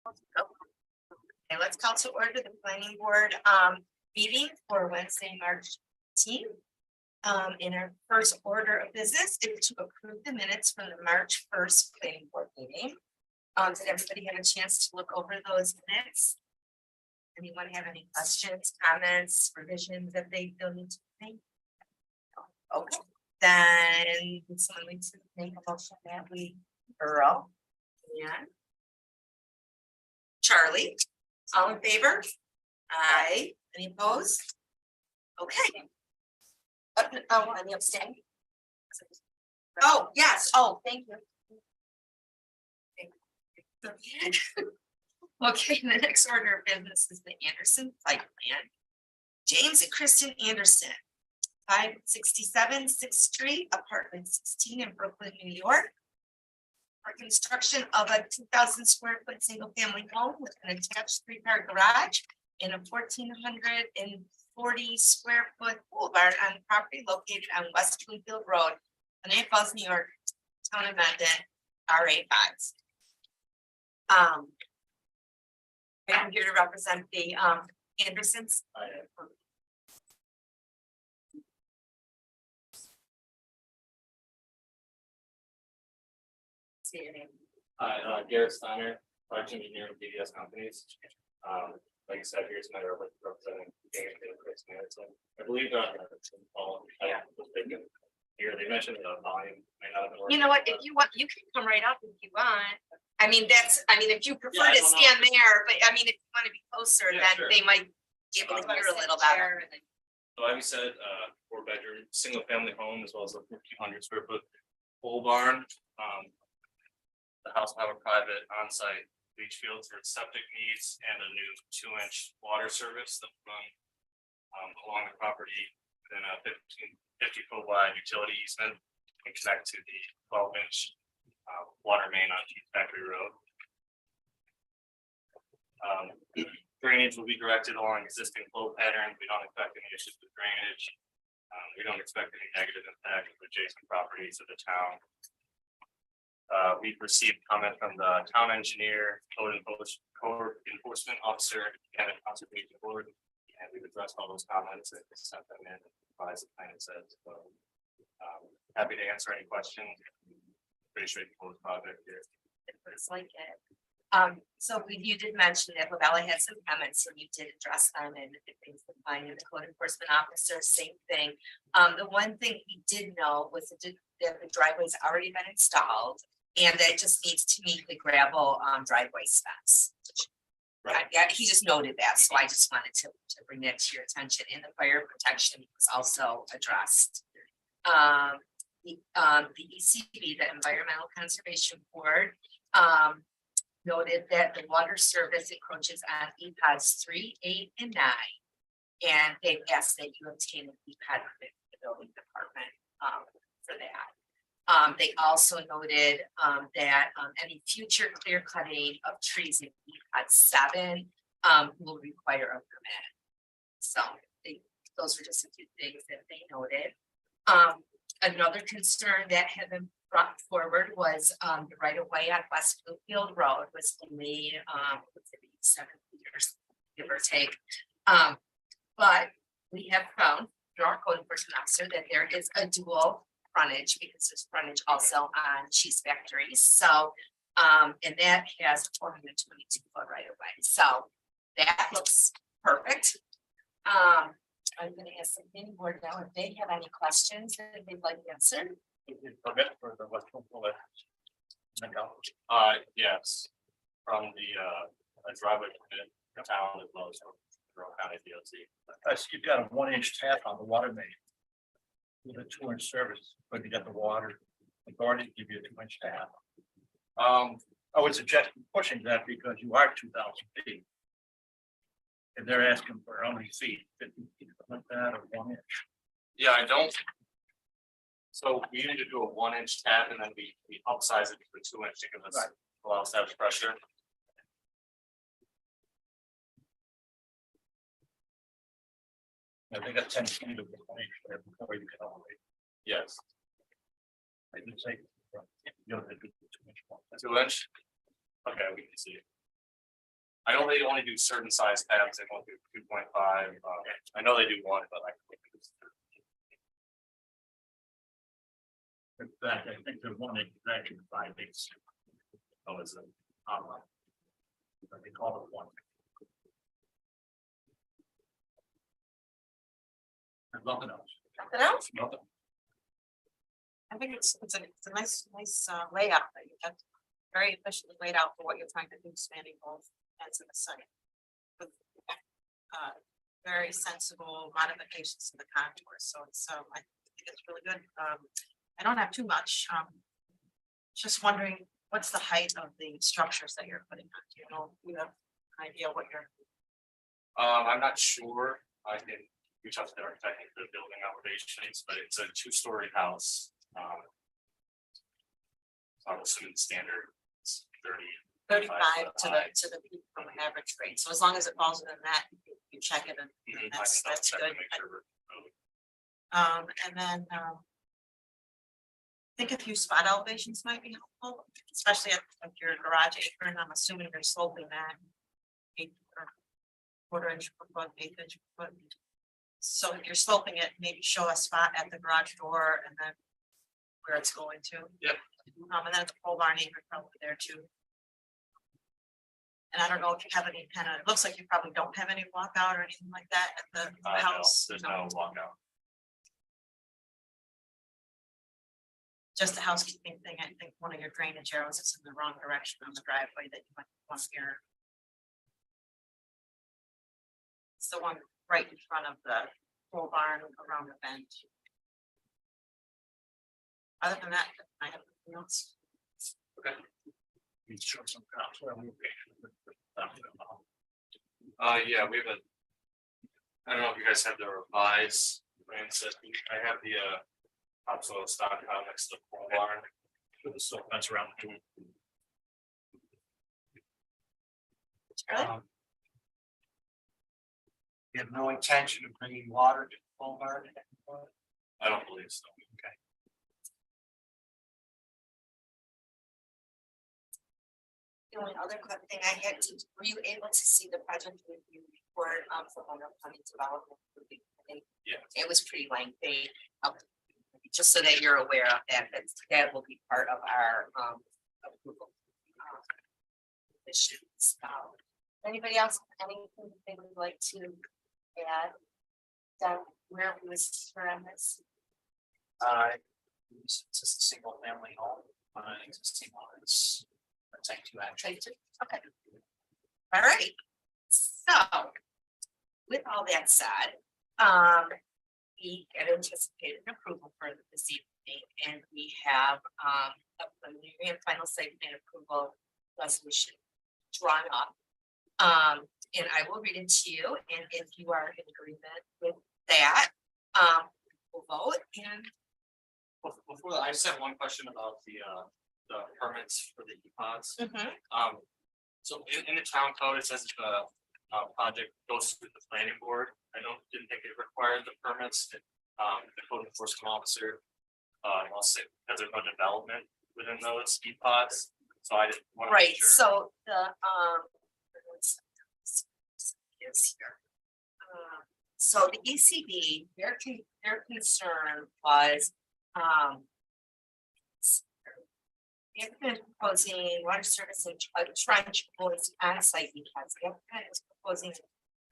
Okay, let's call to order the planning board meeting for Wednesday, March 18th. In our first order of business is to approve the minutes from the March 1st planning board meeting. Did everybody have a chance to look over those minutes? Anyone have any questions, comments, revisions that they feel need to make? Okay, then would someone like to make a motion that we Earl? Yeah. Charlie, all in favor? Aye. Any opposed? Okay. Oh, any abstain? Oh, yes. Oh, thank you. Okay, the next order of business is the Anderson site plan. James and Kristen Anderson, 567 6th Street, apartment 16 in Brooklyn, New York. For construction of a 2,000 square foot single family home with an attached 3-car garage and a 1,440 square foot pool barn on the property located on West Bloomfield Road, Canal Falls, New York, Town of Mendon, RA5. I'm here to represent the Andersons. See your name. Garrett Steiner, project engineer with BDS companies. Like I said, here's my representing Chris Manson. I believe Yeah. Here, they mentioned the volume. Might not have been You know what, if working. you want, you can come right up if you want. I mean, if you prefer Yeah, I to don't know. stand there, but I mean, if you want to be closer, Yeah, then sure. they might be able to hear a little better. So like we said, 4-bedroom, single family home, as well as a 1,500 square foot pole barn. The house will have a private on-site leach field for its septic needs and a new 2-inch water service that will run along the property within a 50-foot wide utility easement and connect to the 12-inch water main on Keith Factory Road. Drainage will be directed along existing flow patterns. We don't expect any issues with drainage. We don't expect any negative impact of adjacent properties of the town. We've received comment from the town engineer, code enforcement officer, and the conservation board, and we've addressed all those comments and sent them in, as the plan says. So, happy to answer any questions. Pretty straightforward project here. It's like it. So you did mention that Lavella had some comments, so you did address them and the things that finding the code enforcement officer, same thing. The one thing he did know was that the driveway's already been installed and that it just needs to meet the gravel driveway specs. Right. Yeah, he just noted that, so I just wanted to bring that to your attention. And the fire protection was also addressed. The ECB, the Environmental Conservation Board, noted that the water service encroaches on EPODs 3, 8, and 9. And they've asked that you obtain an EPOD permit from the building department for that. They also noted that any future clear cutting of trees in EPOD 7 will require a permit. So those were just a few things that they noted. Another concern that had been brought forward was the right of way on West Bloomfield Road was delayed 7 years, give or take. But we have found through our code enforcement officer that there is a dual frontage because there's frontage also on cheese factories. So and that has 422 foot right of way. So that looks perfect. I'm going to ask the planning board now if they have any questions that they'd like answered. Permit for the West Bloomfield. Yes, from the driveway permit, the town as well as Monroe County DOT. You've got a 1-inch tap on the water main. With a 2-inch service, but you got the water authority to give you a 2-inch tap. I would suggest pushing that because you are 2,000 feet. And they're asking for how many feet, 50 feet, like that, or 1 inch. Yeah, I don't. So we need to do a 1-inch tap and then we upsize it to a 2-inch to give us allow us to have pressure. I think got 10 feet of 1 inch there before you can operate. Yes. I didn't say. You know, they do the 2-inch one. 2-inch. Okay, we can see it. I know they only do certain size tabs, they won't do 2.5, I know they do one, but I. In fact, I think there's one exactly 5/8. Oh, is it? But they call it one. And nothing else. Nothing else? Nothing. I think it's a nice layout that you have very efficiently laid out for what you're trying to do, spanning both ends of the site. With very sensible modifications to the contours, so it's I think it's really good. I don't have too much, just wondering, what's the height of the structures that you're putting on? Do you have an idea what you're? I'm not sure, I can reach out to the architect for the building elevations, but it's a 2-story house. So I'm assuming standard is 30. 35 to the peak from an average rate, so as long as it falls within that, you check it and Mhm, I that's can double check to good. make sure we're- And then, I think a few spot elevations might be helpful, especially at your garage apron. I'm assuming you're sloping that 8 or quarter-inch per foot, 1/8 inch per foot. So if you're sloping it, maybe show a spot at the garage door and then where it's going to. Yeah. And then the pole barn apron probably there too. And I don't know if you have any kind of, it looks like you probably don't have any walkout or anything like that at the No, house. there's no walkout. Just a housekeeping thing, I think one of your drainage arrows is in the wrong direction on the driveway that you might want here. It's the one right in front of the pole barn around the bend. Other than that, I have nothing else. You show some cops where we. Yeah, we have a. I don't know if you guys have the revised plan set, I have the topsoil stock out next to the pole barn. With the silk fence around the door. Good. You have no intention of bringing water to the pole barn? I don't believe so. The only other quick thing I had to, were you able to see the project review report for Monroe County Development? Yeah. It was pretty lengthy, just so that you're aware of that, that will be part of our approval. Conditions. Anybody else, anything they would like to add? Down where we was on this? It's just a single family home, existing homes. Type 2 action. Okay. All right, so with all that said, we had anticipated approval for this evening, and we have a preliminary and final site plan approval resolution drawn up. And I will read it to you, and if you are in agreement with that, we'll vote. And Before that, I just have one question about the permits for the E-Pods. So in the town code, it says if the project goes through the planning board, didn't think it required the permits. The code enforcement officer, I'll say, because there's no development within those E-Pods, so I didn't want to. right, so the is here. So the ECB, their concern was they've been proposing water service and trench boards on site because they're proposing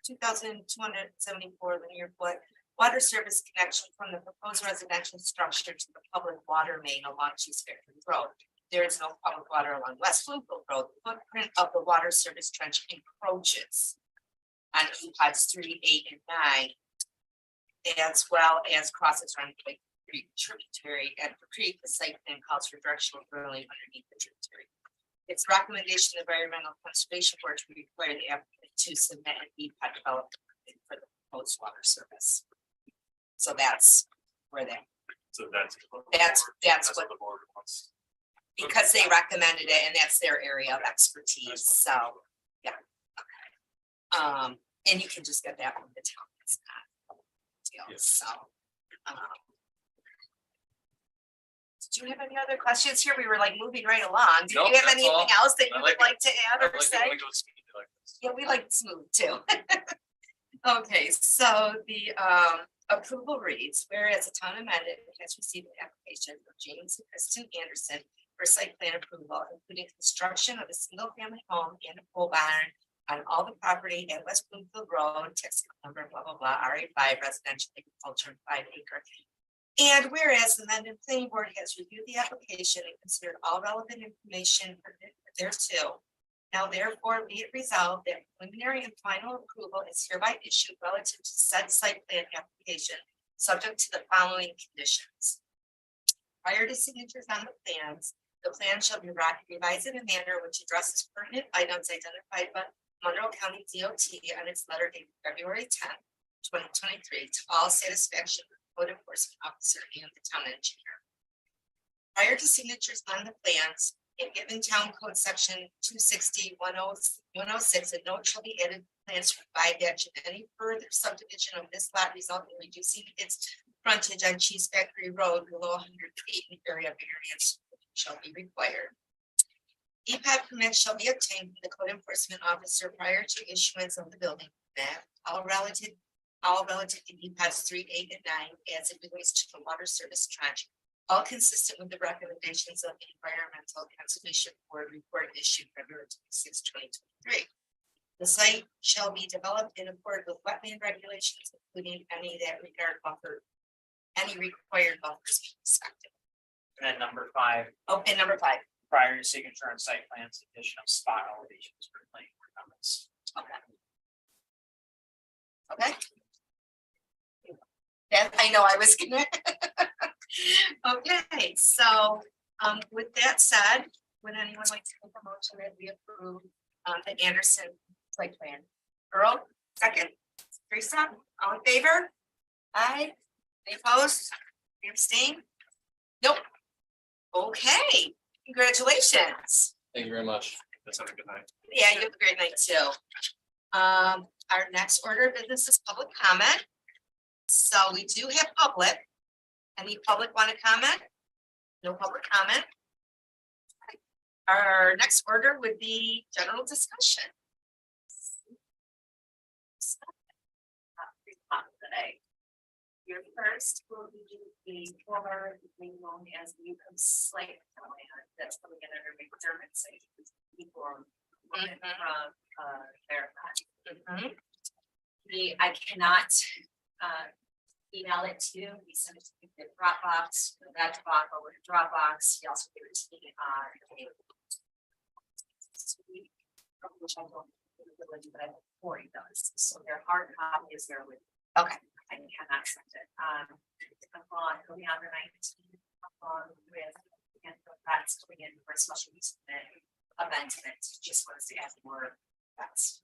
2,274 linear foot water service connection from the proposed residential structure to the public water main along Cheese Factory Road. There is no public water along West Bloomfield Road. The footprint of the water service trench encroaches on E-Pods 3, 8, and 9, as well as crosses around Quake Creek tributary. At the creek, the site plan calls for directional drilling underneath the tributary. It's recommendation of Environmental Conservation Board to require the applicant to submit an E-Pod development plan for the proposed water service. So that's where that, So that's. That's what- the board wants. because they recommended it and that's their area of expertise, so, yeah. Okay. And you can just get that from the town. It's not a deal, Yes. so. Did you have any other questions here? We were like moving right along. Do Nope, you have that's anything all. else that I you like would it. like to add I or like it say? when it goes speed like Yeah, we like smooth too. Okay, so the approval reads, whereas the town of Mendon has received an application from James and Kristen Anderson for site plan approval, including construction of a single family home and a pole barn on all the property at West Bloomfield Road, Texas number, blah, blah, blah, RA5 residential agriculture, 5 acre. And whereas the Mendon Planning Board has reviewed the application and considered all relevant information thereto. Now therefore be it resolved that preliminary and final approval is hereby issued relative to said site plan application, subject to the following conditions. Prior to signatures on the plans, the plan shall be revised in a manner which addresses pertinent items identified by Monroe County DOT on its letter dated February 10th, 2023, to all satisfaction of the code enforcement officer and the town engineer. Prior to signatures on the plans, in given town code section 260-106, a note shall be added to plans to provide that should any further subdivision of this lot result in reducing its frontage on Cheese Factory Road below 100 feet in area variance shall be required. EPAT permits shall be obtained from the code enforcement officer prior to issuance of the building permit. All relative to EPATs 3, 8, and 9 as it relates to the water service trench. All consistent with the recommendations of the Environmental Conservation Board report issued February 26, 2023. The site shall be developed in accordance with wetland regulations, including any that regard any required buffers be respected. And then number 5, Oh, and number 5. prior to signature on site plans, addition of spot elevations for planning board comments. Okay. That I know I was gonna. Okay, so with that said, would anyone like to make a motion that we approve the Anderson site plan? Earl, second. Teresa, all in favor? Aye. Any opposed? Any abstain? Nope. Okay, congratulations. Thank you very much. Let's have a good night. Yeah, you have a great night too. Our next order of business is public comment. So we do have public. Any public want to comment? No public comment. Our next order would be general discussion. Today. Your first will be the former known as the Yukon Slate plan that's coming in under McDermott site. Before verify. I cannot email it to you. We sent it to the Dropbox, that Dropbox over to Dropbox. He also gave it to me on which I don't ability, but I have 40 does. So their hard copy is there with. Okay. I cannot send it. Upon going on the 19th, with and that's coming in for a special use amendment. Just wants to add more. That's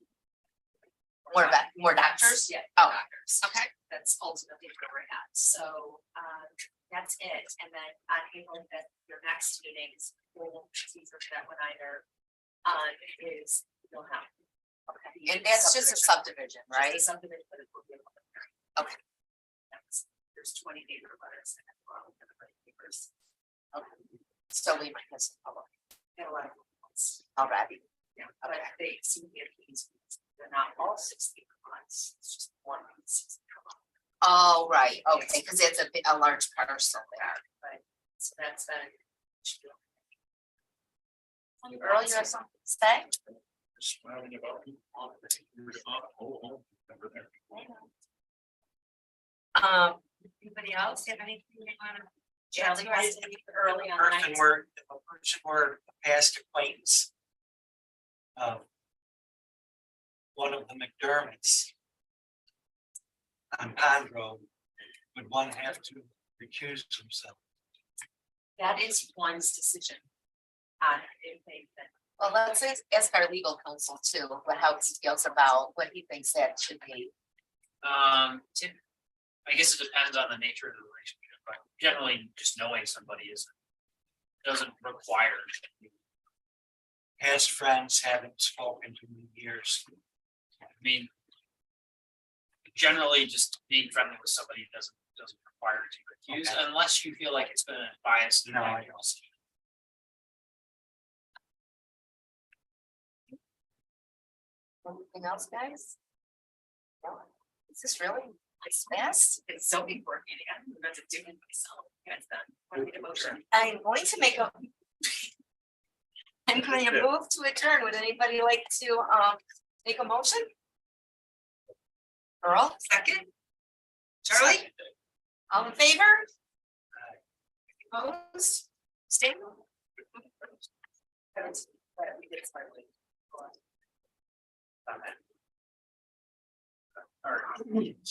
More doctors? Yeah. Oh. Doctors. Okay. That's ultimately where we're at. So that's it. And then on April 5th, your next meeting is full teaser for that one either. Is you'll have. And that's just a subdivision, right? Just a subdivision, but it will be a public hearing. Okay. There's 20 neighbor letters and papers. So we might have some public And a lot of ones. already. Yeah, but they seem to be they're not all 60 months. It's just one 60 months. Oh, right, okay, because it's a large parcel there. But so that's that. Earl, you have something to say? Smiling about people. Anybody else have anything they want to? Charlie was early on the Person night. were, if a person were a past acquaintance of one of the McDermotts on Pond Road, would one have to recuse himself? That is one's decision. If they, Well, let's ask our legal counsel too, what how he feels about what he thinks that should be. I guess it depends on the nature of the relationship, but generally just knowing somebody doesn't require. Past friends haven't spoken to me in years. I mean. Generally, just being friendly with somebody doesn't require to recuse unless you feel like it's been biased. No, I don't. Anything else, guys? No? Is this really nice fast? It's so big for me, I'm about to do it myself, guys, then, want to make a motion? I'm going to make a. I'm going to move to adjourn. Would anybody like to make a motion? Earl, second? Charlie? All in favor? Opposed? Stand? All right.